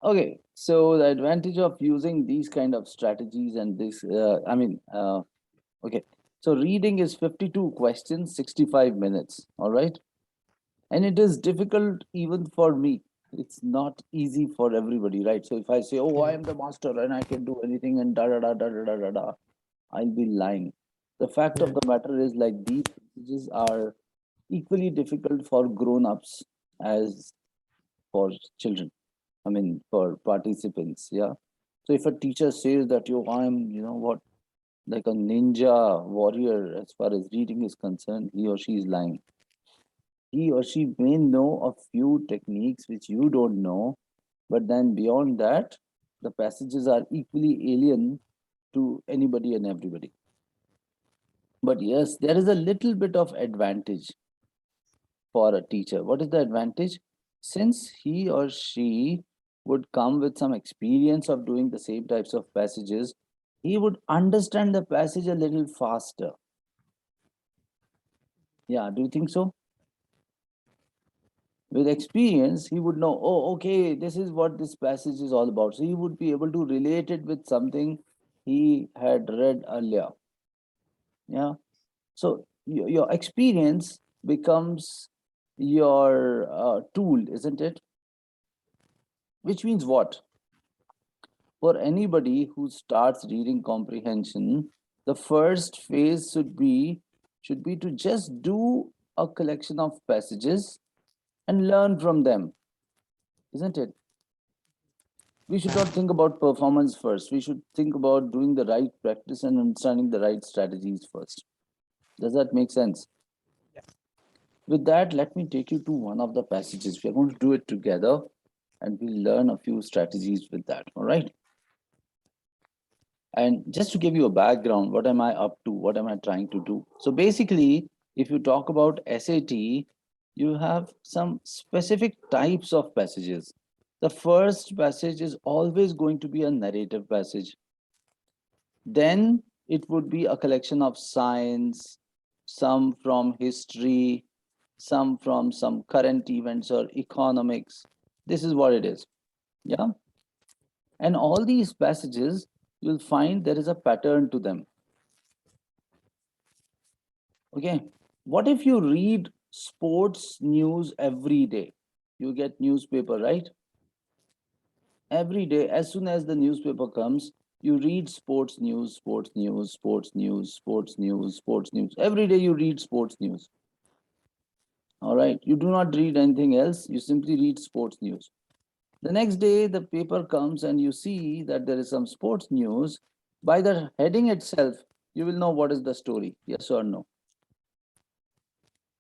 Okay, so the advantage of using these kind of strategies and this, okay. So reading is 52 questions, 65 minutes. All right. And it is difficult even for me. It's not easy for everybody, right? So if I say, oh, I Yeah. am the master and I can do anything and da da da da da da da da, I'll be lying. The fact of Yeah. the matter is, like, these passages are equally difficult for grown-ups as for children. I mean, for participants, yeah. So if a teacher says that I'm, what, like a ninja warrior as far as reading is concerned, he or she is lying. He or she may know a few techniques which you don't know, but then beyond that, the passages are equally alien to anybody and everybody. But yes, there is a little bit of advantage for a teacher. What is the advantage? Since he or she would come with some experience of doing the same types of passages, he would understand the passage a little faster. Yeah, do you think so? With experience, he would know, oh, okay, this is what this passage is all about. So he would be able to relate it with something he had read earlier. Yeah. So your experience becomes your tool, isn't it? Which means what? For anybody who starts reading comprehension, the first phase should be to just do a collection of passages and learn from them, isn't it? We should not think about performance first. We should think about doing the right practice and understanding the right strategies first. Does that make sense? Yeah. With that, let me take you to one of the passages. We are going to do it together and we'll learn a few strategies with that. All right. And just to give you a background, what am I up to? What am I trying to do? So basically, if you talk about SAT, you have some specific types of passages. The first passage is always going to be a narrative passage. Then it would be a collection of science, some from history, some from some current events or economics. This is what it is. Yeah. And all these passages, you'll find there is a pattern to them. Okay. What if you read sports news every day? You get newspaper, right? Every day, as soon as the newspaper comes, you read sports news, sports news, sports news, sports news, sports news. Every day you read sports news. All right. You do not read anything else. You simply read sports news. The next day, the paper comes and you see that there is some sports news. By the heading itself, you will know what is the story. Yes or no?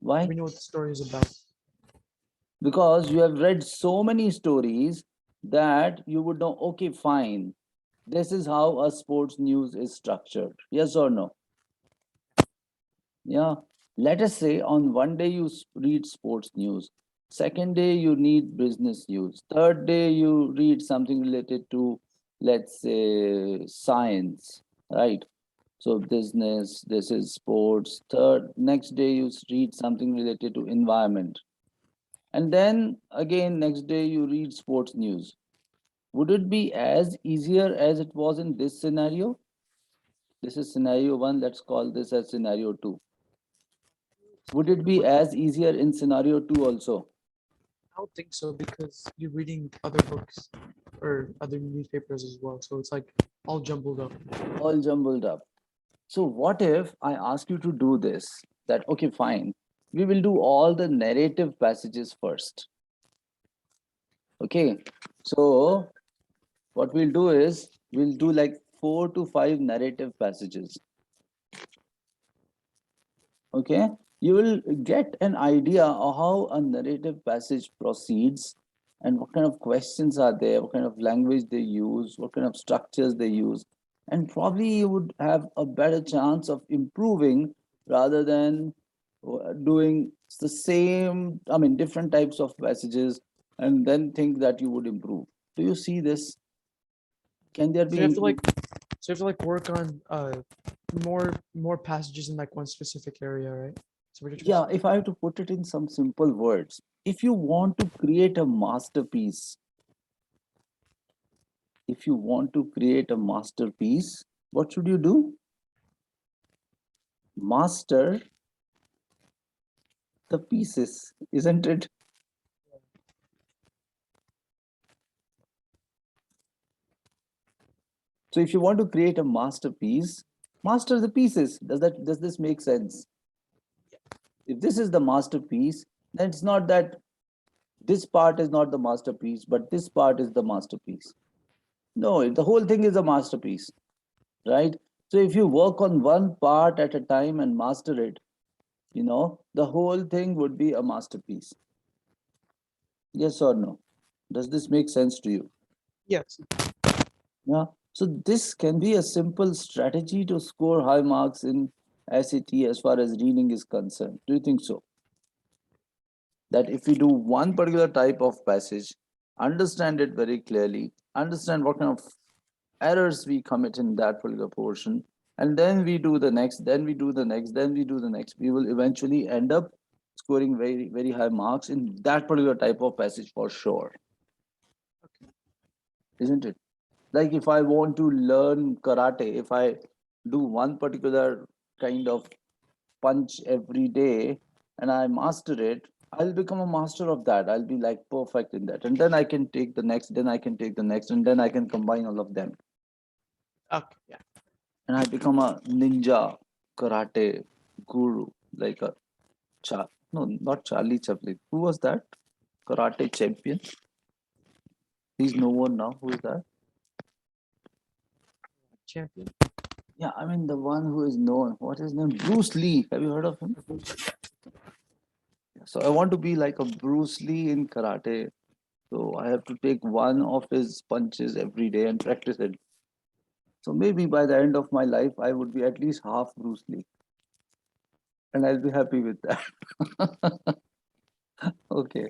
Why? We know what the story is about. Because you have read so many stories that you would know, okay, fine. This is how a sports news is structured. Yes or no? Yeah. Let us say on one day you read sports news. Second day you need business news. Third day you read something related to, let's say, science, right? So business, this is sports. Third, next day you read something related to environment. And then again, next day you read sports news. Would it be as easier as it was in this scenario? This is scenario one. Let's call this as scenario two. Would it It be would. as easier in scenario two also? I don't think so because you're reading other books or other newspapers as well. So it's like all jumbled up. All jumbled up. So what if I ask you to do this? That, okay, fine. We will do all the narrative passages first. Okay. So what we'll do is we'll do like 4 to 5 narrative passages. Okay. You will get an idea of how a narrative passage proceeds and what kind of questions are there, what kind of language they use, what kind of structures they use. And probably you would have a better chance of improving rather than doing the same, I mean, different types of passages and then think that you would improve. Do you see this? Can there So you be have to like improvement? so you have to like work on more passages in like one specific area, right? So what you're trying to Yeah, say? if I have to put it in some simple words, if you want to create a masterpiece, if you want to create a masterpiece, what should you do? Master the pieces, isn't it? So if you want to create a masterpiece, master the pieces. Does this make sense? If this is the masterpiece, then it's not that this part is not the masterpiece, but this part is the masterpiece. No, the whole thing is a masterpiece, right? So if you work on one part at a time and master it, the whole thing would be a masterpiece. Yes or no? Does this make sense to you? Yes. Yeah. So this can be a simple strategy to score high marks in SAT as far as reading is concerned. Do you think so? That if we do one particular type of passage, understand it very clearly, understand what kind of errors we commit in that particular portion, and then we do the next, then we do the next, then we do the next, we will eventually end up scoring very, very high marks in that particular type of passage for sure. Okay. Isn't it? Like if I want to learn karate, if I do one particular kind of punch every day and I master it, I'll become a master of that. I'll be like perfect in that. And then I can take the next, then I can take the next, and then I can combine all of them. Okay. Yeah. And I become a ninja karate guru, like a no, not Charlie Chaplin. Who was that? Karate champion. He's no one now. Who is that? Champion. Yeah, I mean the one who is known. What is his name? Bruce Lee. Have you heard of him? So I want to be like a Bruce Lee in karate. So I have to take one of his punches every day and practice it. So maybe by the end of my life, I would be at least half Bruce Lee. And I'll be happy with that. Okay.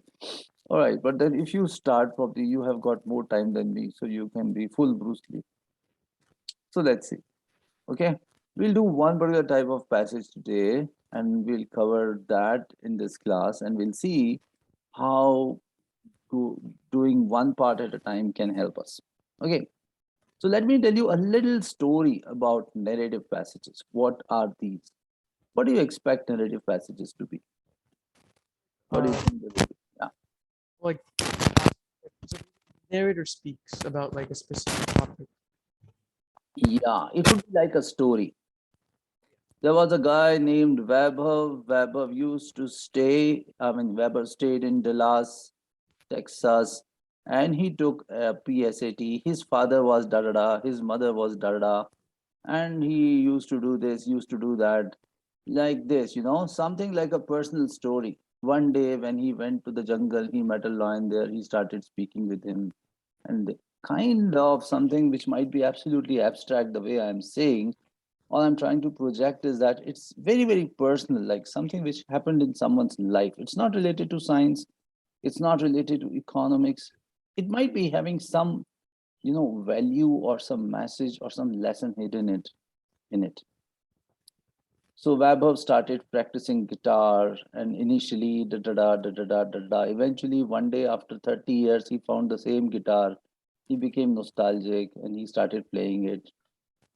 All right. But then if you start, probably you have got more time than me. So you can be full Bruce Lee. So let's see. Okay. We'll do one particular type of passage today and we'll cover that in this class and we'll see how doing one part at a time can help us. Okay. So let me tell you a little story about narrative passages. What are these? What do you expect narrative passages to be? What do you think they will be? Yeah. Like, so narrator speaks about like a specific topic. Yeah, it would be like a story. There was a guy named Vaibhav. Vaibhav used to stay, Vaibhav stayed in Dallas, Texas, and he took a PSAT. His father was da da da, his mother was da da da, and he used to do this, used to do that, like this, something like a personal story. One day when he went to the jungle, he met a lion there, he started speaking with him, and kind of something which might be absolutely abstract the way I'm saying. All I'm trying to project is that it's very, very personal, like something which happened in someone's life. It's not related to science, it's not related to economics. It might be having some, value or some message or some lesson hidden in it. So Vaibhav started practicing guitar and initially da da da da da da da da. Eventually, one day after 30 years, he found the same guitar. He became nostalgic and he started playing it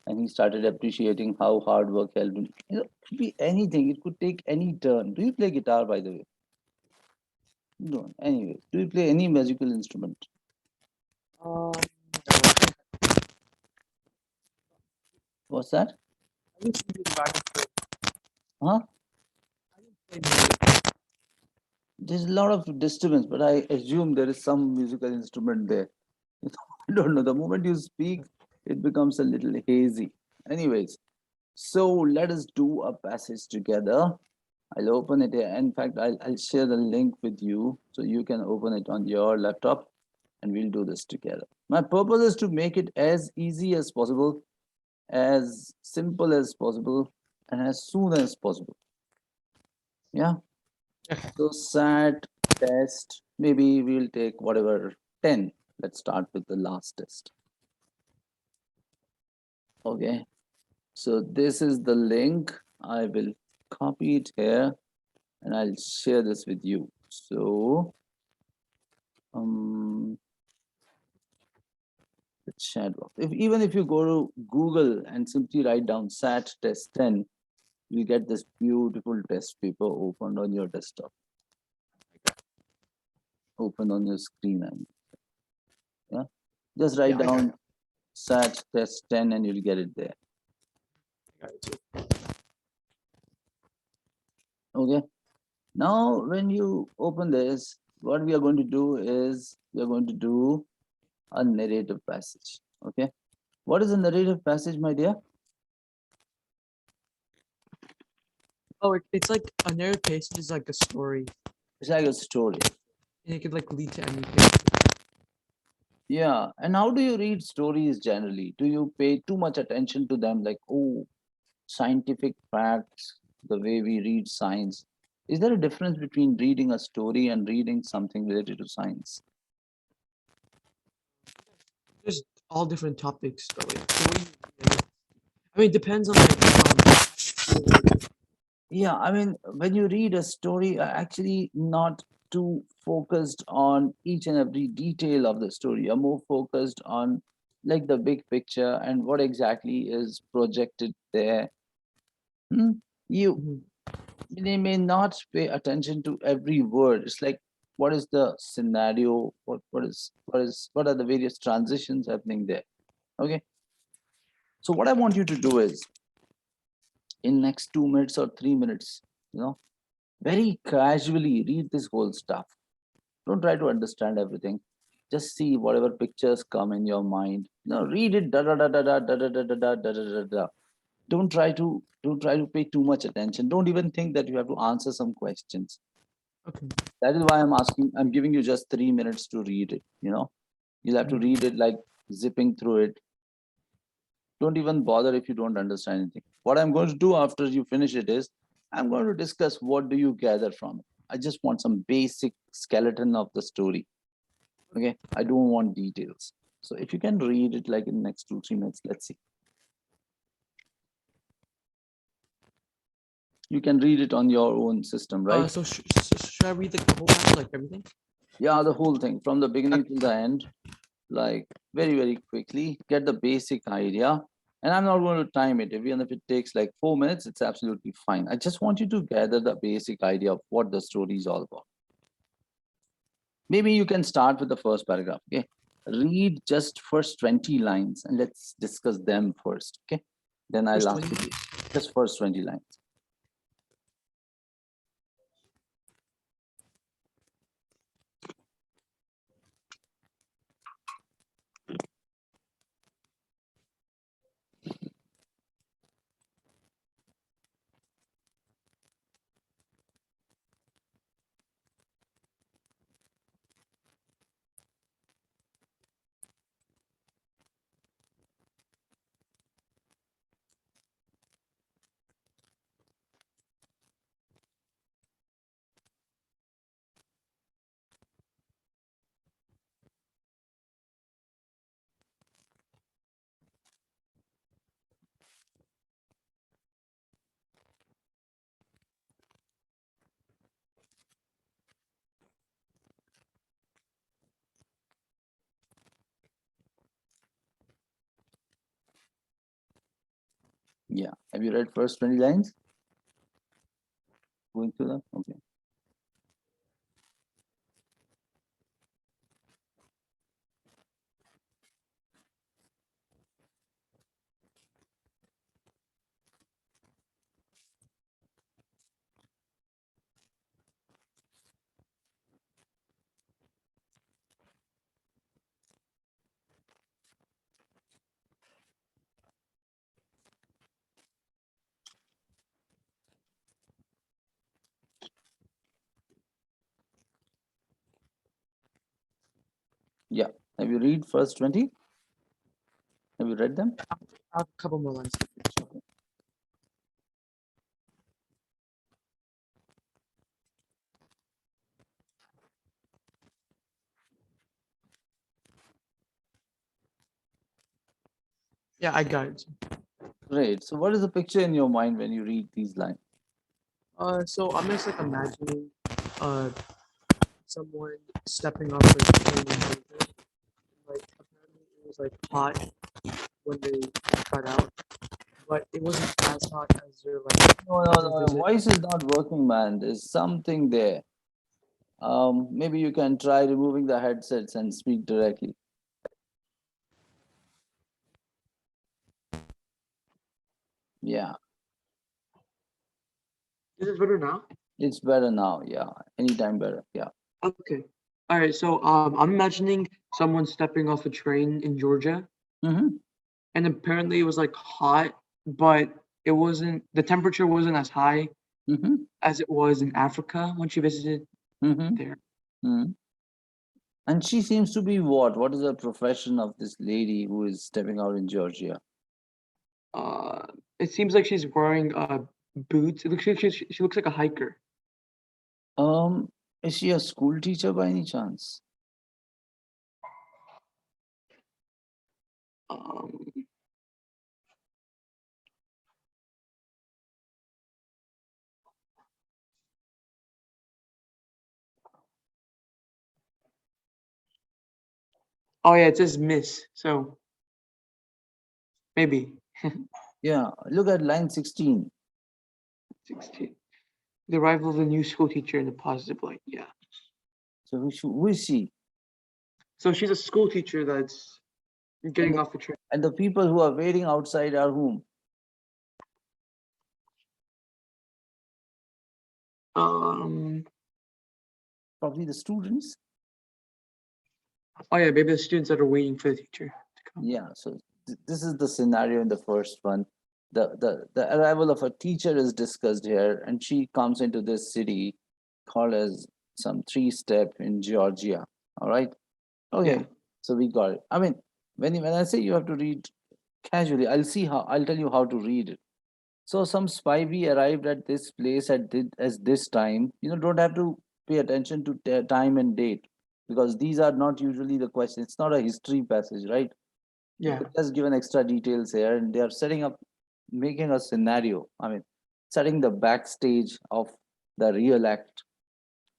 and he started appreciating how hard work helped him. It could be anything, it could take any turn. Do you play guitar, by the way? No. Anyway, do you play any musical instrument? No, What's that? I used to do dragon. Huh? I didn't play music. There's a lot of disturbance, but I assume there is some musical instrument there. I don't know. The moment you speak, it becomes a little hazy. Anyways, so let us do a passage together. I'll open it here. In fact, I'll share the link with you so you can open it on your laptop and we'll do this together. My purpose is to make it as easy as possible, as simple as possible, and as soon as possible. Yeah. So SAT test, maybe we'll take whatever 10. Let's start with the last test. Okay. So this is the link. I will copy it here and I'll share this with you. So let's Chat box. Even if you go to Google and simply write down SAT test 10, you get this beautiful test paper opened on your desktop, open on your screen. And yeah, just write Yeah, I got down it. SAT test 10 and you'll get it there. I got it too. Okay. Now, when you open this, what we are going to do is we are going to do a narrative passage. Okay. What is a narrative passage, my dear? Oh, it's like a narrative passage is like a story, It's like a story. and it could like lead to anything. Yeah. And how do you read stories generally? Do you pay too much attention to them? Like, oh, scientific facts, the way we read science. Is there a difference between reading a story and reading something related to science? There's all different topics, but like the way you read it, I mean, it depends on like Yeah, I mean, when you read a story, actually not too focused on each and every detail of the story. You're more focused on like the big picture and what exactly is projected there. Hmm? You Mhm. they may not pay attention to every word. It's like what is the scenario? What are the various transitions happening there? Okay. So what I want you to do is in next 2 minutes or 3 minutes, you know, very casually read this whole stuff. Don't try to understand everything. Just see whatever pictures come in your mind. No, read it. Da da da da da da da da da da da da da da. Don't try to pay too much attention. Don't even think that you have to answer some questions. Okay. That is why I'm giving you just 3 minutes to read it. You'll have to Mhm. read it like zipping through it. Don't even bother if you don't understand anything. What I'm going to do after you finish it is I'm going to discuss what do you gather from it. I just want some basic skeleton of the story. Okay. I don't want details. So if you can read it like in the next 2-3 minutes, let's see. You can read it on your own system, right? So should I read like the whole passage, like everything? Yeah, the whole thing from the beginning Okay. to the end, like very, very quickly, get the basic idea. And I'm not going to time it. Even if it takes like 4 minutes, it's absolutely fine. I just want you to gather the basic idea of what the story is all about. Maybe you can start with the first paragraph. Okay. Read just first 20 lines and let's discuss them first. Okay. Then I'll First ask 20. you just first 20 lines. Yeah. Have you read first 20 lines? Going through them? Okay. Yeah. Have you read first 20? Have you read them? I have a couple more lines. Okay. Yeah, I got it. Great. So what is the picture in your mind when you read these lines? So I'm just like imagining, uh, someone stepping off like a plane and like apparently it was like hot when they got out, but it wasn't as hot as their like No, no, other no, your visit. voice is not working, man. There's something there. Maybe you can try removing the headsets and speak directly. Yeah, Is it better now? it's better now. Yeah, anytime better. Yeah. Okay. All right. So I'm imagining someone stepping off a train in Georgia, Mm-hmm. and apparently it was like hot, but it wasn't. The temperature wasn't as high Mm-hmm. as it was in Africa when she visited Mm-hmm. there. Mm-hmm. And she seems to be what? What is the profession of this lady who is stepping out in Georgia? Uh, it seems like she's wearing boots. It looks like she looks like a hiker. Um, is she a school teacher by any chance? Um, oh yeah, it says Miss. So maybe Yeah, look at line 16. 16. The arrival of the new school teacher in a positive light. Yeah. So who is she? So she's a school teacher that's And getting the, off the train. and the people who are waiting outside are whom? Um. Probably the students. Oh yeah, maybe the students that are waiting for the teacher to come. Yeah, so this is the scenario in the first one. The arrival of a teacher is discussed here, and she comes into this city called as some three-step in Georgia. All right. Okay. Yeah. So we got it. I mean, when I say you have to read casually, I'll tell you how to read it. So some spy bee arrived at this place at this time. You know, don't have to pay attention to time and date because these are not usually the questions. It's not a history passage, right? Yeah. They just given extra details here, and they are setting up, making a scenario. I mean, setting the backstage of the real act.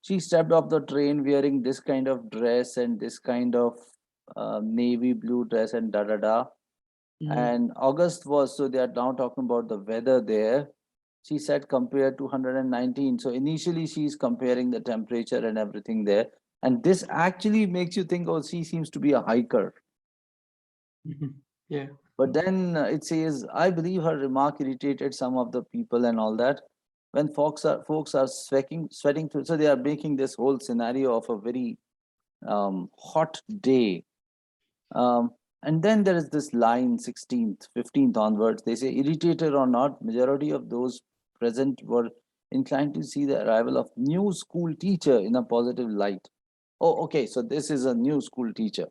She stepped off the train wearing this kind of dress and this kind of navy blue dress and da da da. Mhm. And August was, so they are now talking about the weather there. She said compared to 119. So initially she's comparing the temperature and everything there. And this actually makes you think, oh, she seems to be a hiker. Mhm. Yeah. But then it says, I believe her remark irritated some of the people and all that. When folks are sweating through, so they are making this whole scenario of a very hot day. Um, and then there is this line 16th, 15th onwards. They say, irritated or not, majority of those present were inclined to see the arrival of new school teacher in a positive light. Oh, okay. So this is a new school teacher.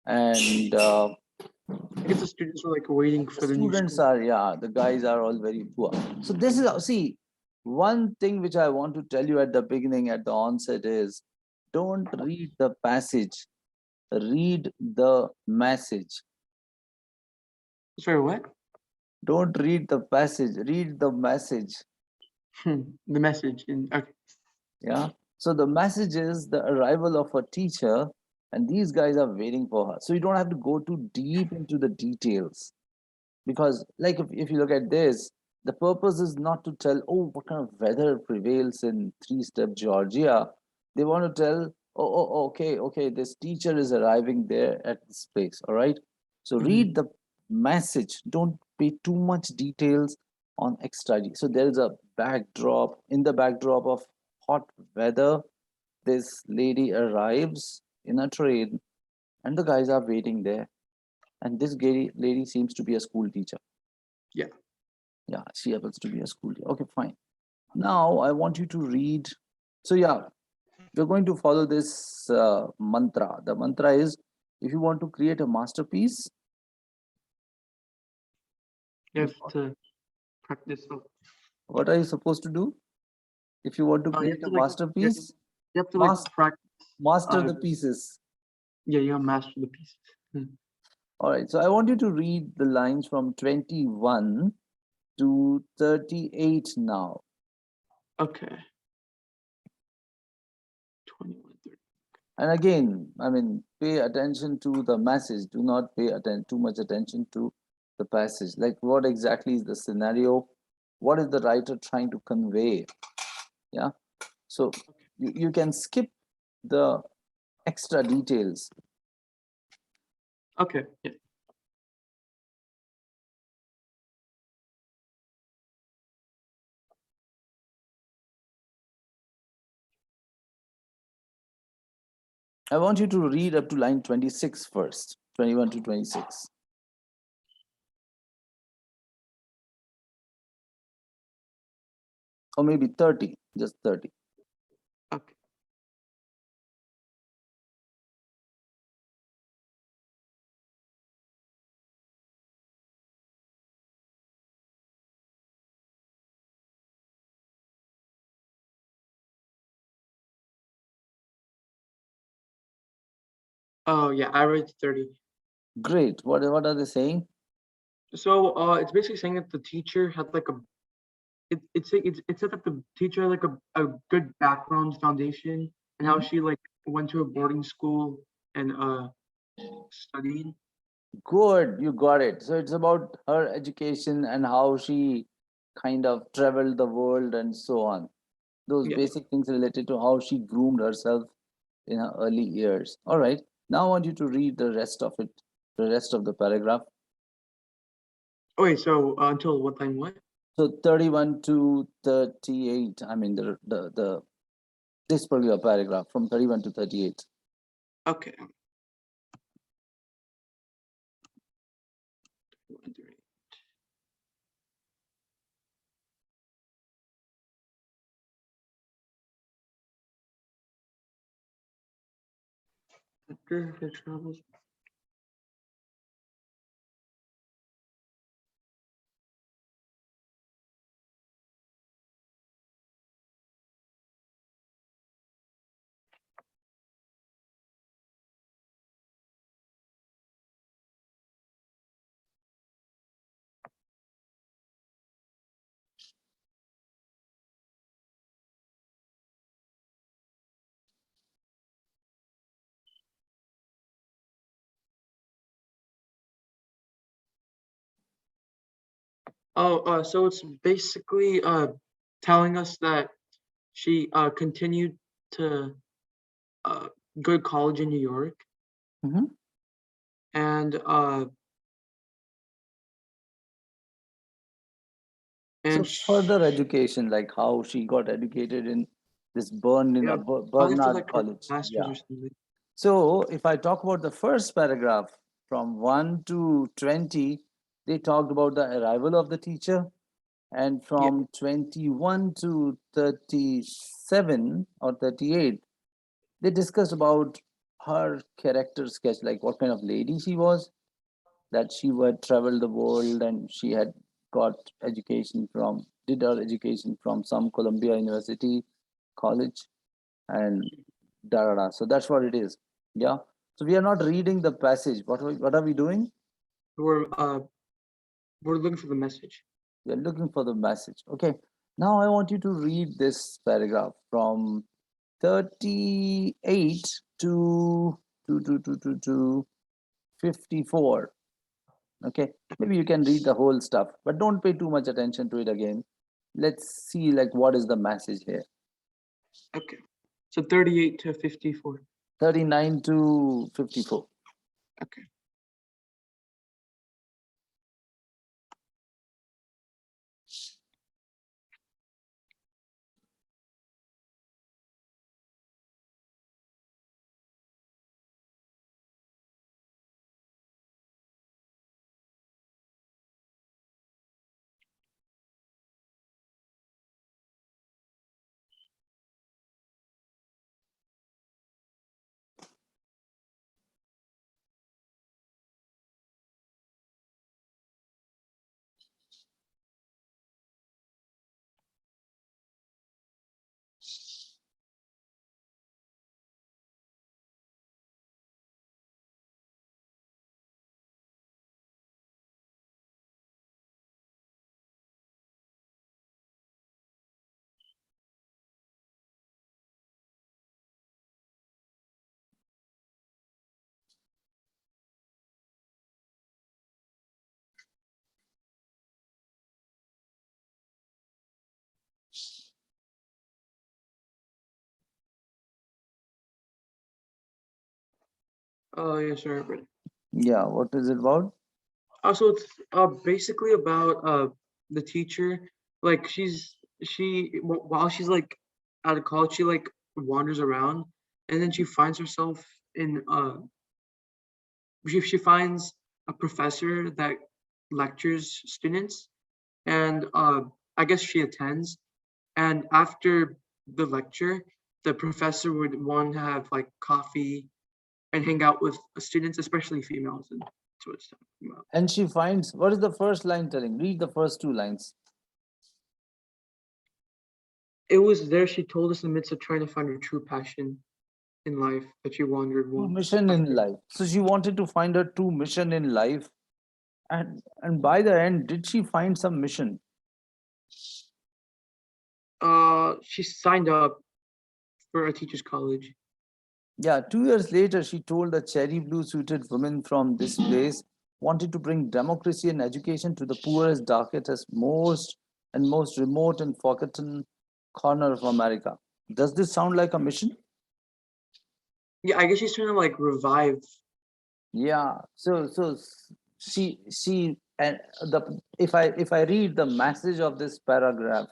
And I guess the students were like waiting the for the new students school. are, yeah, the guys are all very poor. So this is, see, one thing which I want to tell you at the beginning, at the onset is, don't read the passage, read the message. Sorry, what? Don't read the passage, read the message. The message in okay. Yeah. So the message is the arrival of a teacher, and these guys are waiting for her. So you don't have to go too deep into the details. Because, like, if you look at this, the purpose is not to tell, oh, what kind of weather prevails in three-step Georgia. They want to tell, okay, this teacher is arriving there at this place. All right. So read Mhm. the message. Don't pay too much details on extra. So there is a backdrop. In the backdrop of hot weather, this lady arrives in a train, and the guys are waiting there. And this lady seems to be a school teacher. Yeah. Yeah, she happens to be a school teacher. Okay, fine. Now I want you to read. So yeah, we're going to follow this mantra. The mantra is, if you want to create a masterpiece, You have to practice. what are you supposed to do? If you want to You create have a to like masterpiece, you have to like mas- practice. master Uh, the pieces. yeah, you have to master the pieces. All right. So I want you to read the lines from 21 to 38 now. Okay. 21, 30. And again, I mean, pay attention to the message. Do not pay too much attention to the passage. Like, what exactly is the scenario? What is the writer trying to convey? Yeah. So you can skip the extra details. Okay. Yeah. I want you to read up to line 26 first, 21 to 26. Or maybe 30, just 30. Okay. Oh yeah, I read 30. Great. What are they saying? So it's basically saying that the teacher had like a it said that the teacher had like a good background foundation and how Mhm. she like went to a boarding school and studied. Good, you got it. So it's about her education and how she kind of traveled the world and so on. Those Yeah. basic things related to how she groomed herself in her early years. All right. Now I want you to read the rest of it, the rest of the paragraph. Oh wait, so until what time? What? So 31 to 38. I mean the this particular paragraph from 31 to 38. Okay. After her travels. Oh, so it's basically telling us that she continued to uh go to college in New York Mhm. and So and further education, like how she got educated in this yeah, probably for Bernard like her College. masters Yeah. or something. So if I talk about the first paragraph from 1 to 20, they talked about the arrival of the teacher. And Yeah, from 21 to 37 or 38, they discussed about her character sketch, like what kind of lady she was, that she had traveled the world and she had got education from, did her education from some Columbia University college and da da da. So that's what it is. Yeah. So we are not reading the passage. What are we doing? we're uh we're looking for the message. We are looking for the message. Okay. Now I want you to read this paragraph from 38 to to 54. Okay, maybe you can read the whole stuff, but don't pay too much attention to it again. Let's see like what is the message here. Okay, so 38 to 54. 39 to 54. Okay. Oh, yes, sir. But Yeah, what is it about? also, it's basically about the teacher. Like while she's like out of college, she like wanders around, and then she finds herself in she finds a professor that lectures students, and I guess she attends. And after the lecture, the professor would want to have like coffee and hang out with students, especially females. And that's what it's talking about. And she finds, what is the first line telling? Read the first two lines. It was there she told us in the midst of trying to find her true passion in life that she wandered True once mission in after. life. So she wanted to find her true mission in life. And by the end, did she find some mission? She signed up for a teacher's college. Yeah, 2 years later, she told a cherry blue suited woman from this place wanted to bring democracy and education to the poorest, darkest, most remote and forgotten corner of America. Does this sound like a mission? Yeah, I guess she's trying to like revive. Yeah. She and the if I read the message of this paragraph,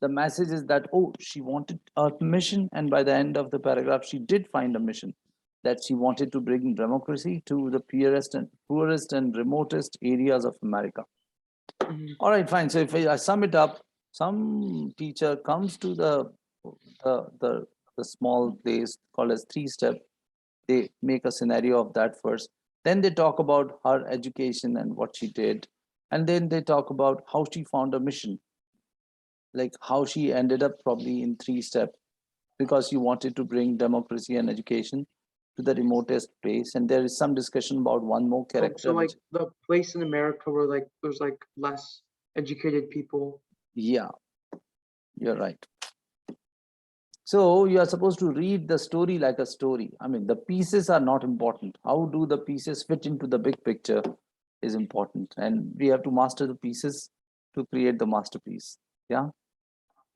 the message is that, oh, she wanted a mission, and by the end of the paragraph she did find a mission, that she wanted to bring democracy to the poorest and remotest areas of America. Mhm. All right, fine. So if I sum it up, some teacher comes to the the, the small place called as 3 step. They make a scenario of that first, then they talk about her education and what she did, and then they talk about how she found a mission, like how she ended up probably in 3 step because she wanted to bring democracy and education to the remotest place. And there is some discussion about one more Oh, so character like which, the place in America where like there's like less educated people. yeah, you're right. So you are supposed to read the story like a story. I mean, the pieces are not important. How do the pieces fit into the big picture is important, and we have to master the pieces to create the masterpiece. Yeah.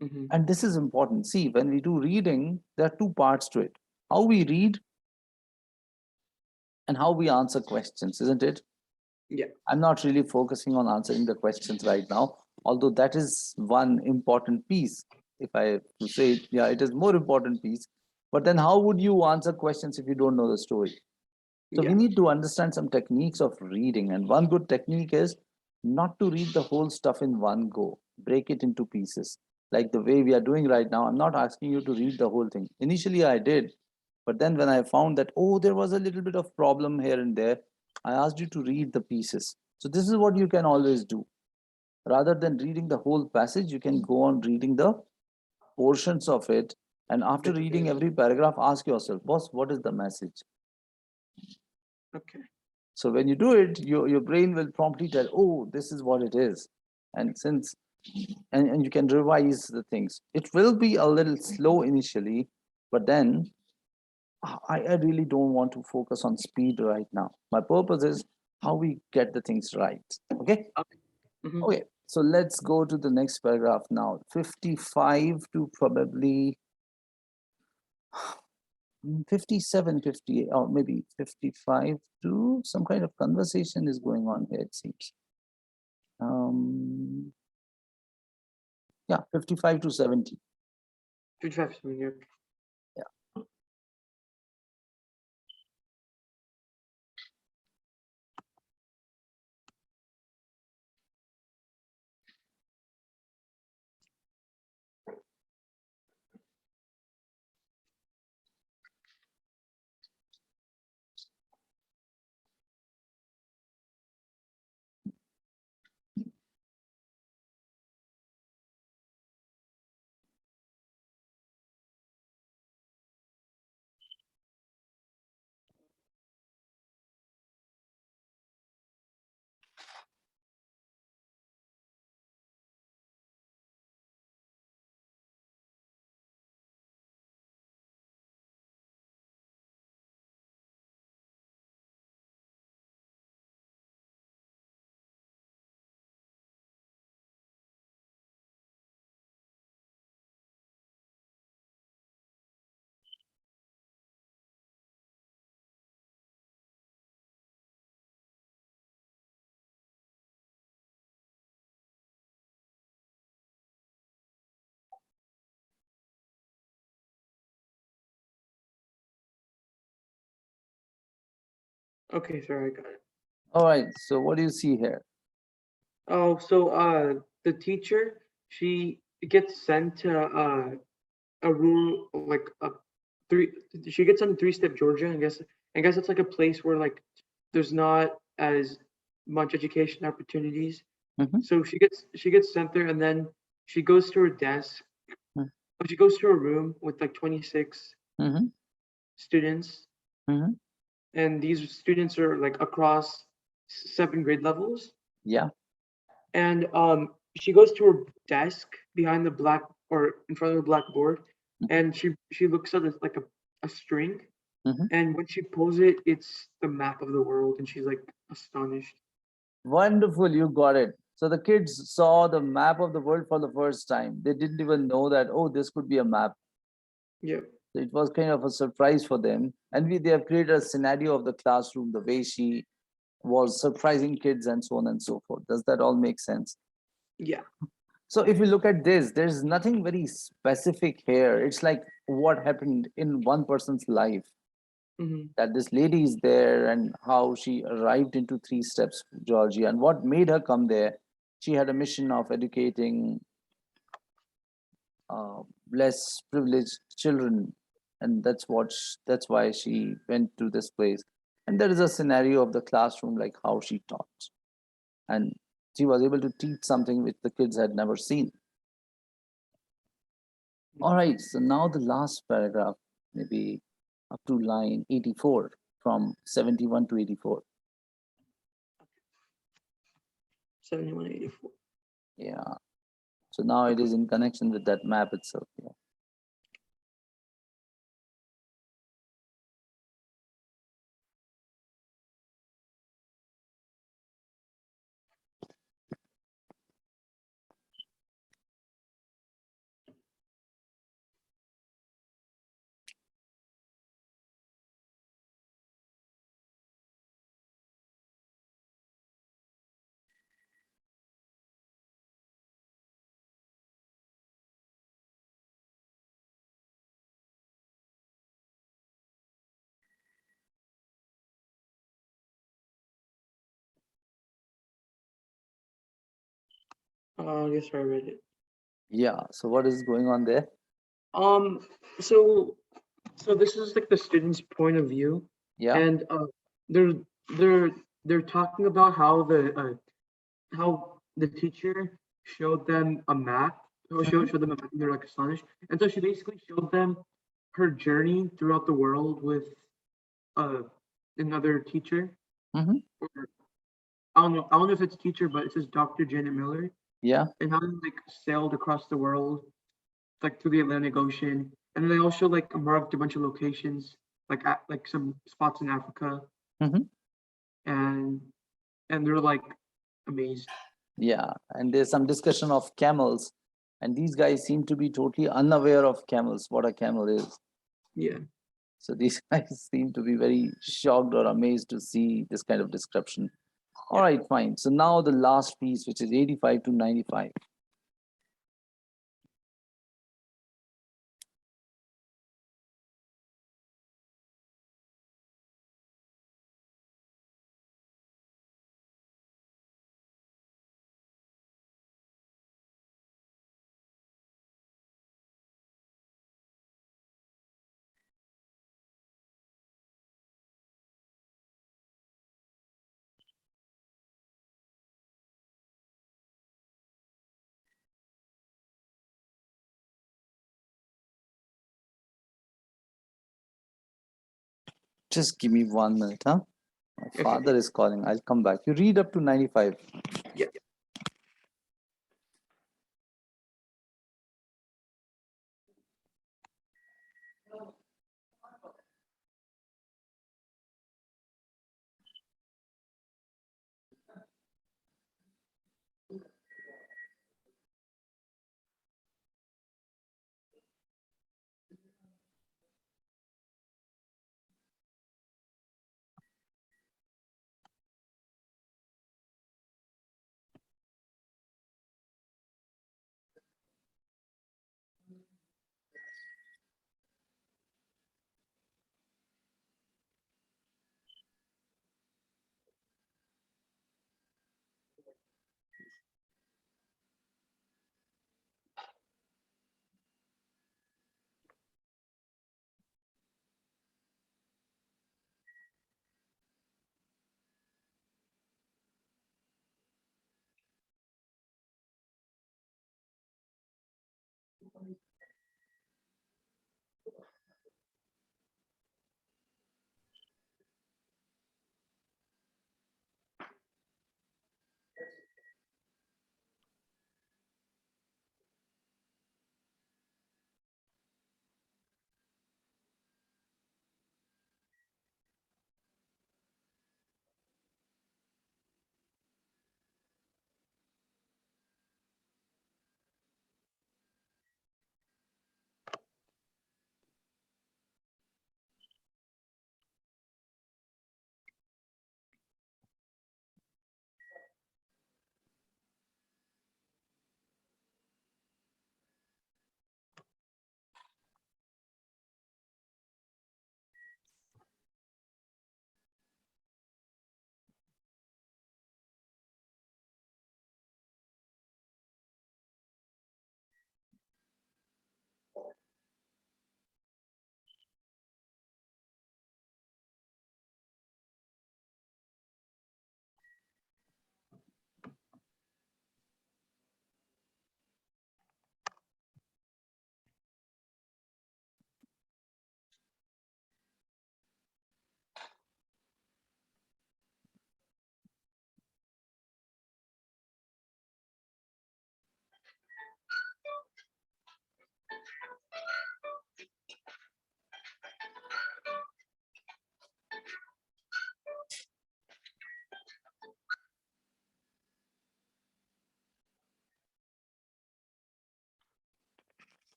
Hmm. And this is important. See, when we do reading, there are two parts to it: how we read and how we answer questions, isn't it? Yeah. I'm not really focusing on answering the questions right now, although that is one important piece. If I have to say it, yeah, it is more important piece. But then how would you answer questions if you don't know the story? So we Yeah. need to understand some techniques of reading. And one good technique is not to read the whole stuff in one go. Break it into pieces. Like the way we are doing right now. I'm not asking you to read the whole thing. Initially I did, but then when I found that, oh, there was a little bit of problem here and there, I asked you to read the pieces. So this is what you can always do. Rather than reading the whole passage, you can go on reading the portions of it. And after Bits and reading pieces. every paragraph, ask yourself, boss, what is the message? Okay. So when you do it, your brain will promptly tell, oh, this is what it is. And and you can revise the things. It will be a little slow initially, but then I really don't want to focus on speed right now. My purpose is how we get the things right. Okay. Okay. Hmm. Okay. So let's go to the next paragraph now. 55 to probably 57, 58, or maybe 55 to some kind of conversation is going on here, it seems. Um, yeah, 55 to 70. 55 something. Yeah. Okay, sorry, I got it. All right. So what do you see here? Oh, so the teacher, she gets sent to a room like a three. She gets sent to three-step Georgia. I guess it's like a place where like there's not as much education opportunities. Mm-hmm. So she gets sent there, and then she goes to her desk. She goes to her room with like 26 Mm-hmm. students, Mm-hmm. and these students are like across 7 grade levels. Yeah. And she goes to her desk behind the black or in front of the blackboard, and she looks at it like a string, Mm-hmm. and when she pulls it, it's the map of the world, and she's like astonished. Wonderful. You got it. So the kids saw the map of the world for the first time. They didn't even know that, oh, this could be a map. Yeah. So it was kind of a surprise for them. And they have created a scenario of the classroom, the way she was surprising kids and so on and so forth. Does that all make sense? Yeah. So if you look at this, there's nothing very specific here. It's like what happened in one person's life, Hmm. that this lady is there and how she arrived into three steps, Georgia, and what made her come there. She had a mission of educating less privileged children, and that's why she went to this place. And there is a scenario of the classroom, like how she taught, and she was able to teach something which the kids had never seen. All right, so now the last paragraph, maybe up to line 84, from 71 to 84. 7184. Yeah. So now it is in connection with that map itself. Yeah. Yes, I read it. Yeah. So what is going on there? Um, so so this is like the student's point of view, Yeah. and they're they're they're talking about how the teacher showed them a map. Or Mhm. showed them a map, and they're like astonished. And so she basically showed them her journey throughout the world with uh another teacher. Mhm. Or I don't know if it's teacher, but it says Dr. Janet Miller, Yeah. and how they like sailed across the world, like through the Atlantic Ocean. And then they also like marked a bunch of locations, like some spots in Africa, Mhm. and they're like amazed. Yeah. And there's some discussion of camels, and these guys seem to be totally unaware of camels, what a camel is. Yeah. So these guys seem to be very shocked or amazed to see this kind of description. All Yeah. right, fine. So now the last piece, which is 85 to 95. Just give me 1 minute, huh? My Okay. father is calling. I'll come back. You read up to 95. Yeah.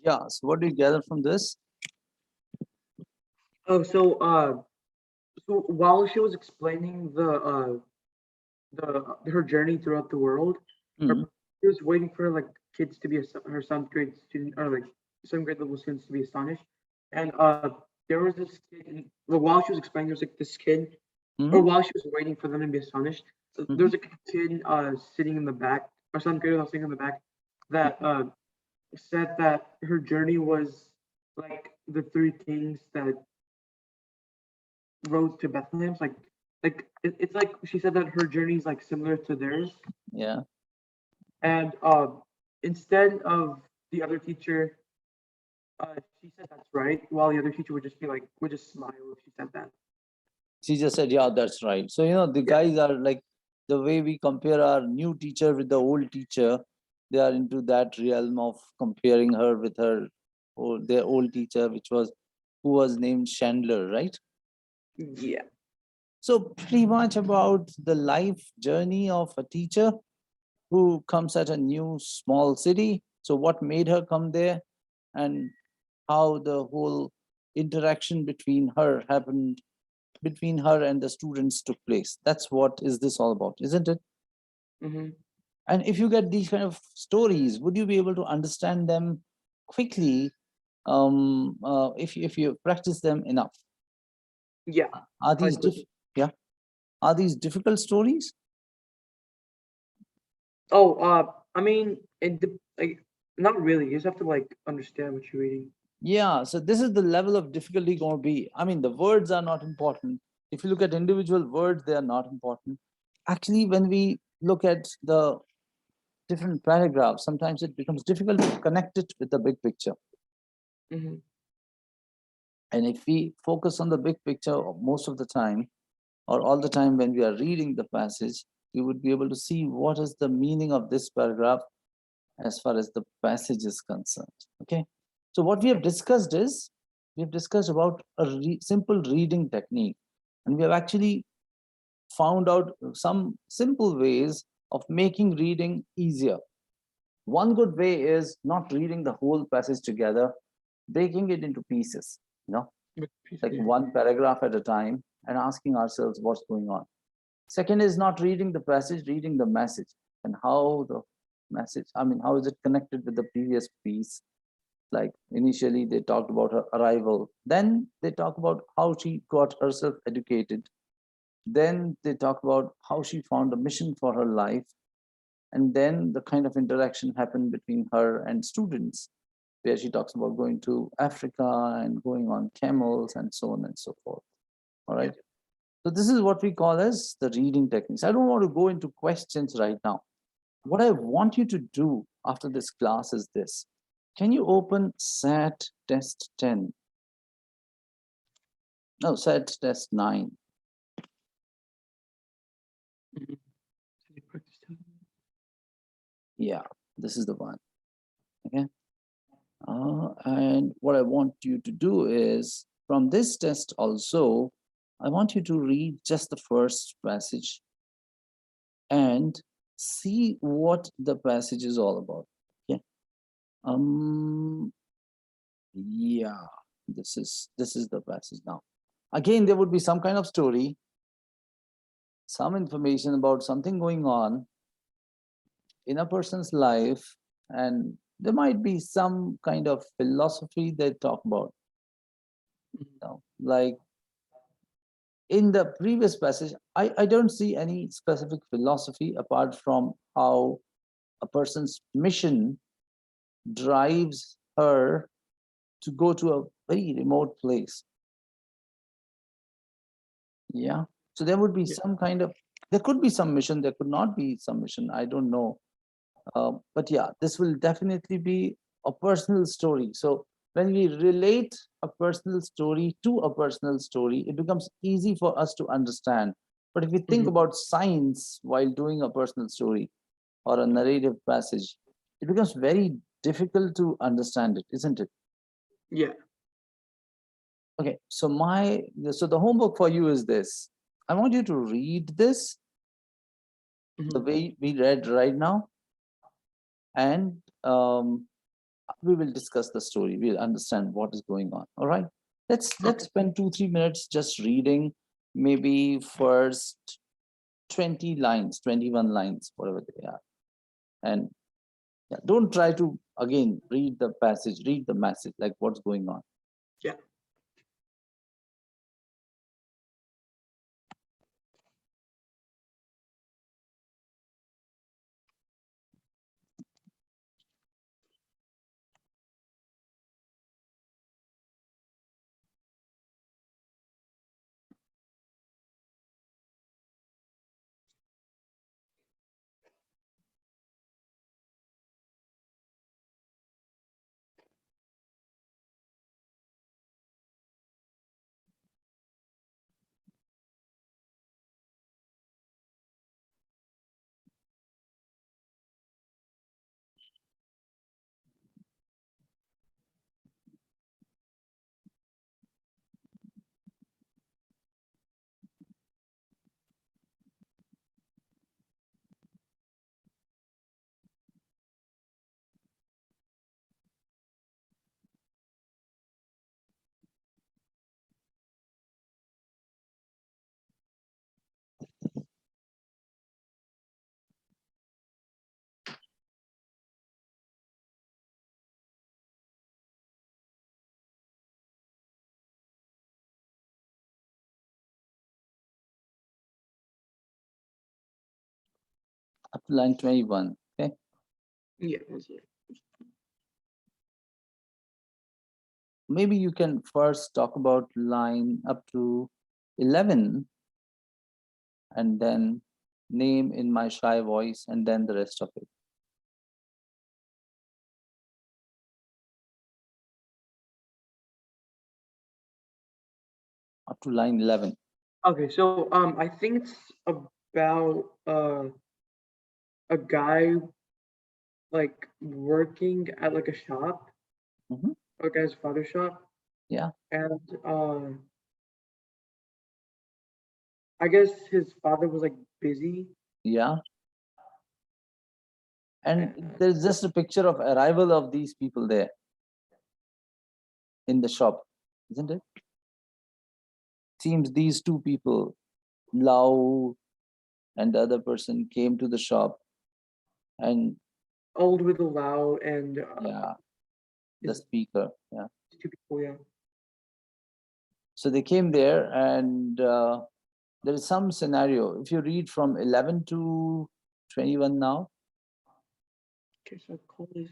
Yeah. So what do you gather from this? Oh, so while she was explaining her journey throughout the world, Hmm. she was waiting for like kids to be her seventh grade student or like seventh grade level students to be astonished. And there was this kid. Well, while she was explaining, there was like this kid, or Hmm. while she was waiting for them to be astonished, there Hmm. was like a kid sitting in the back, or seventh grader sitting in the back, that said that her journey was like the three kings that rode to Bethlehem. It's like she said that her journey is like similar to theirs, Yeah. and instead of the other teacher, she said that's right, while the other teacher would just be like would just smile if she said that. She just said, yeah, that's right. So, the Yeah. guys are like the way we compare our new teacher with the old teacher, they are into that realm of comparing her with their old teacher, who was named Chandler, right? Yeah. So pretty much about the life journey of a teacher who comes at a new small city. So what made her come there, and how the whole interaction between her and the students took place. That's what is this all about, isn't it? Hmm. And if you get these kind of stories, would you be able to understand them quickly, if you practice them enough? Yeah. Are I these could. yeah? Are these difficult stories? Oh, I mean, like not really. You just have to like understand what you're reading. Yeah, so this is the level of difficulty going to be. I mean, the words are not important. If you look at individual words, they are not important. Actually, when we look at the different paragraphs, sometimes it becomes difficult to connect it with the big picture. Hmm. And if we focus on the big picture most of the time, or all the time when we are reading the passage, we would be able to see what is the meaning of this paragraph as far as the passage is concerned. Okay. So what we have discussed is, we have discussed about a simple reading technique, and we have actually found out some simple ways of making reading easier. One good way is not reading the whole passage together, breaking it into pieces, like Yeah. one paragraph at a time, and asking ourselves what's going on. Second is not reading the passage, reading the message, and how the message, how is it connected with the previous piece? Like initially, they talked about her arrival, then they talk about how she got herself educated, then they talk about how she found a mission for her life, and then the kind of interaction happened between her and students, where she talks about going to Africa and going on camels and so on and so forth. All Yeah. right. So this is what we call as the reading techniques. I don't want to go into questions right now. What I want you to do after this class is this. Can you open SAT test 10? No, SAT test 9. Mhm. So you practice too. Yeah, this is the one. Okay. And what I want you to do is, from this test also, I want you to read just the first passage and see what the passage is all about. Okay. Um, yeah, this is the passage now. Again, there would be some kind of story, some information about something going on in a person's life, and there might be some kind of philosophy they talk about. Like in the previous passage, I don't see any specific philosophy apart from how a person's mission drives her to go to a very remote place. Yeah. So there would be Yeah. some kind of, there could be some mission, there could not be some mission. I don't know. But yeah, this will definitely be a personal story. So when we relate a personal story to a personal story, it becomes easy for us to understand. But if we think Hmm. about science while doing a personal story or a narrative passage, it becomes very difficult to understand it, isn't it? Yeah. Okay, so the homework for you is this. I want you to read this the Hmm. way we read right now, and we will discuss the story. We'll understand what is going on. All right. Let's Okay. spend 2-3 minutes just reading maybe first 20 lines, 21 lines, whatever they are. And yeah, don't try to again read the passage, read the message, like what's going on. Yeah. Up to line 21. Okay. Yeah. That's it. Maybe you can first talk about line up to 11 and then name in my shy voice and then the rest of it. Up to line 11. Okay. So I think it's about a guy like working at like a shop, Mhm. a guy's father shop, Yeah. and I guess his father was like busy. Yeah. And And, there's just a picture of arrival of these people there in the shop, isn't it? Seems these two people, Lau and the other person, came to the shop and old with a loud and yeah, the is speaker. Yeah. two people. Yeah. So they came there and there is some scenario. If you read from 11 to 21 now, Okay. So I call this.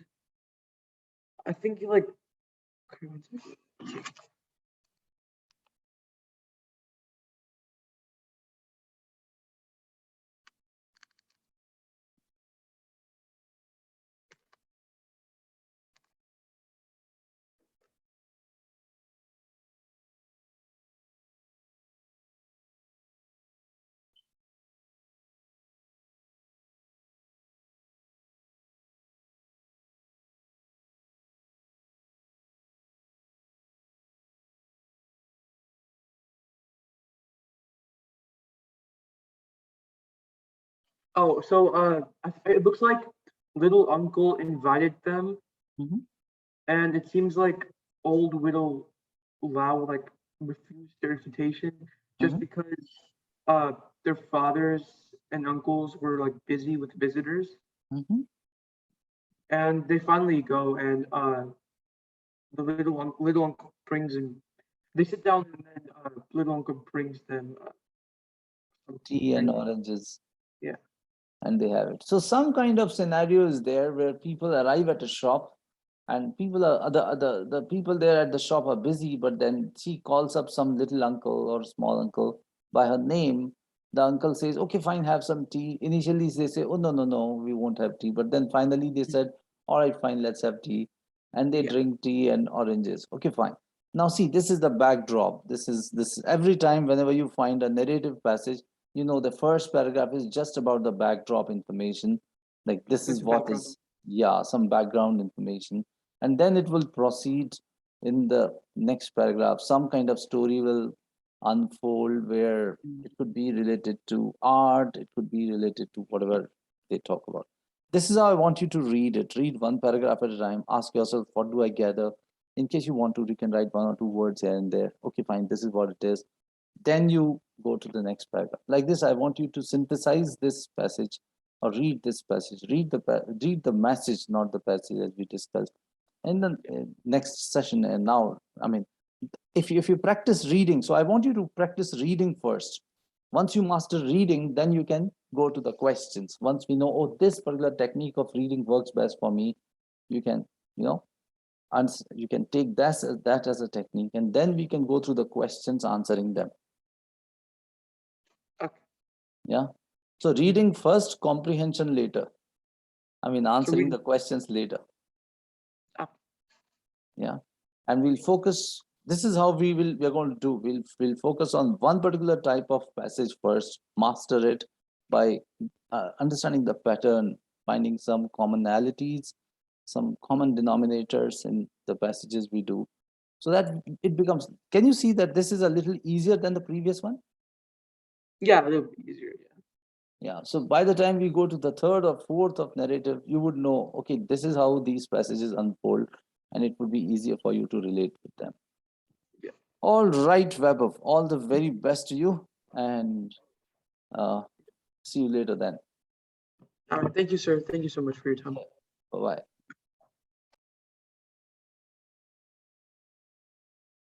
I think he like. Okay, one second. Oh, so it looks like little uncle invited them, mhm, and it seems like old widow Lao like refused their invitation just mhm, because uh their fathers and uncles were like busy with visitors, mhm. and they finally go, and the little uncle brings them. They sit down, and then little uncle brings them some Tea and drink. oranges, Yeah. and they have it. So some kind of scenario is there where people arrive at a shop and people are the people there at the shop are busy, but then she calls up some little uncle or small uncle by her name. The uncle says, okay, fine, have some tea. Initially they say, oh, no, no, no, we won't have tea, but then finally they said, all right, fine, let's have tea. And they Yeah. drink tea and oranges. Okay, fine. Now see, this is the backdrop. This every time whenever you find a narrative passage, you know, the first paragraph is just about the backdrop information, like this It's is a what background. is, yeah, some background information. And then it will proceed in the next paragraph. Some kind of story will unfold where Mm. it could be related to art, it could be related to whatever they talk about. This is how I want you to read it. Read one paragraph at a time. Ask yourself, what do I gather? In case you want to, you can write one or two words here and there. Okay, fine, this is what it is. Then you go to the next paragraph. Like this, I want you to synthesize this passage or read this passage. Read the message, not the passage, as we discussed in the next session. And now, I mean, if you practice reading, so I want you to practice reading first. Once you master reading, then you can go to the questions. Once we know, oh, this particular technique of reading works best for me, you can, you know, and you can take that as a technique, and then we can go through the questions, answering them. Okay. Yeah. So reading first, comprehension later. I mean, answering read- the questions later. Okay. Yeah. And we'll focus. This is how we're going to do. We'll focus on one particular type of passage first, master it by understanding the pattern, finding some commonalities, some common denominators in the passages we do, so that it becomes. Can you see that this is a little easier than the previous one? Yeah, it'll be easier. Yeah. Yeah. So by the time we go to the third or fourth of narrative, you would know, okay, this is how these passages unfold, and it would be easier for you to relate with them. Yeah. All right, Vaibhav, all the very best to you, and see you later then. All right. Thank you, sir. Thank you so much for your time. Bye bye.